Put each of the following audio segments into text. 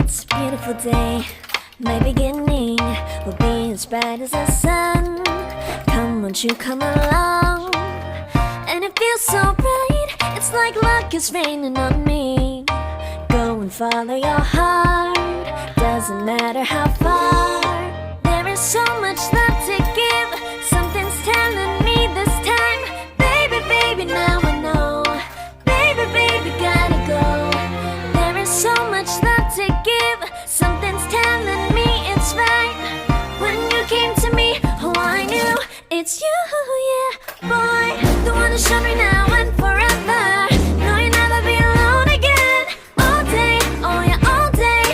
It's a beautiful day. My beginning will be as bright as the sun. Come, won't you come along? And it feels so bright, it's like luck is raining on me. Go and follow your heart, doesn't matter how far. There is so much love to give, something's telling me this time. Baby, baby, now I know. Baby, baby, gotta go. There is so much love to give, something's telling me it's right. When you came to me, oh I knew it's you, yeah, boy. The one who showed me now and forever. No, you'll never be alone again. All day, oh yeah, all day.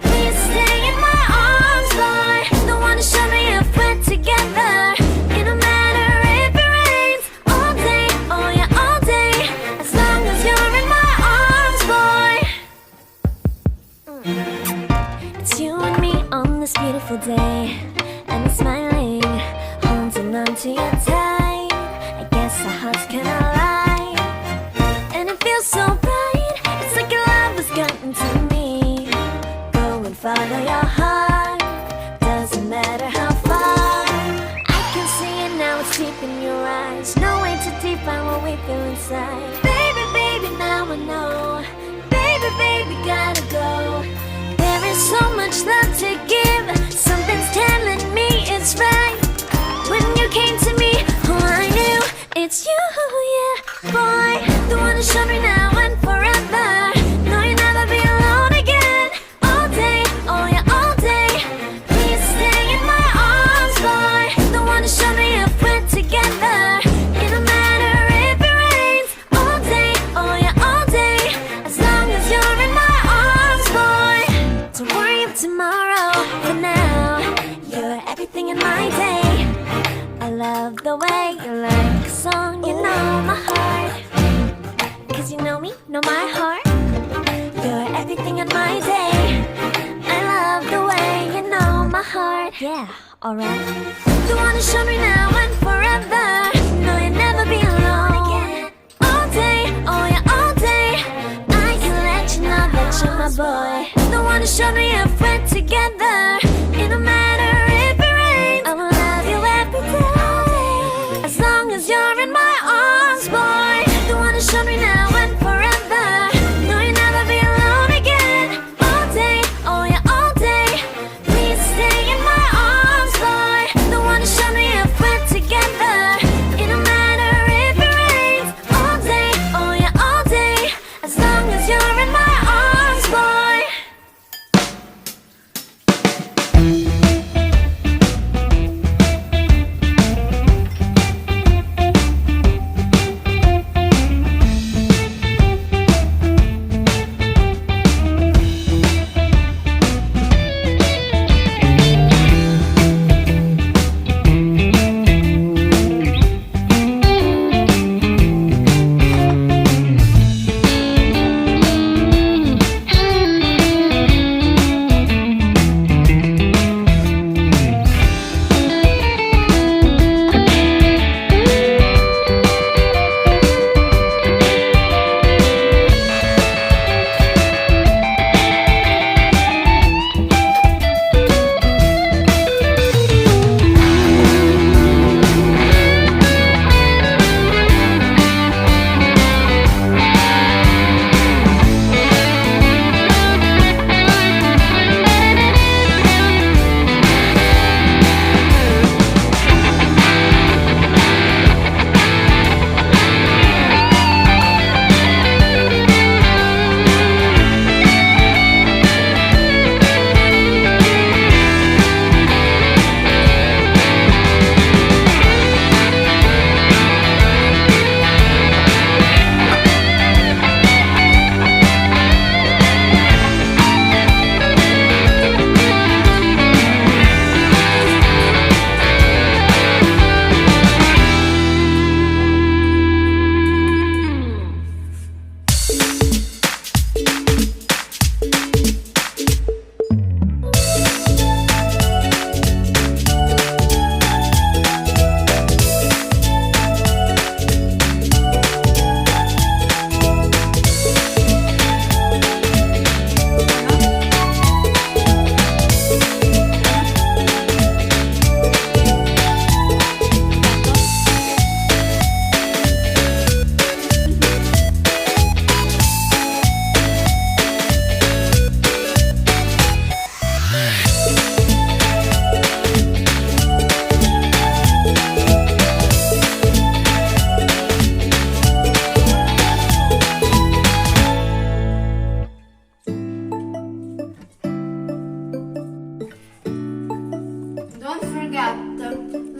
Please stay in my arms, boy. The one who showed me if we're together. It don't matter if it rains. All day, oh yeah, all day. As long as you're in my arms, boy. It's you and me on this beautiful day, and it's smiling, holding on to you tight. I guess our hearts cannot lie, and it feels so bright. It's like your love has gotten to me. Go and follow your heart, doesn't matter how far. I can see it now, it's deep in your eyes. No way to define what we feel inside. Baby, baby, now I know. Baby, baby, gotta go. There is so much love to give, something's telling me it's right. When you came to me, oh I knew it's you, yeah, boy. The one who showed me now and forever. No, you'll never be alone again. All day, oh yeah, all day. Please stay in my arms, boy. The one who showed me if we're together. It don't matter if it rains. All day, oh yeah, all day. As long as you're in my arms, boy. Don't worry of tomorrow, for now you're everything in my day. I love the way you like a song, you know my heart. Cause you know me, know my heart. You're everything in my day. I love the way you know my heart. Yeah, alright. The one who showed me now and forever. No, you'll never be alone again. All day, oh yeah, all day. I can let you know that you're my boy. The one who showed me if we're together. It don't matter if it rains. I will love you every day. As long as you're in my arms, boy. The one who showed me now and forever. No, you'll never be alone again. All day, oh yeah, all day. Please stay in my arms, boy. The one who showed me if we're together. It don't matter if it rains. All day, oh yeah, all day. As long as you're in my arms, boy.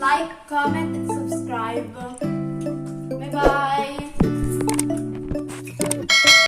like, comment, and subscribe.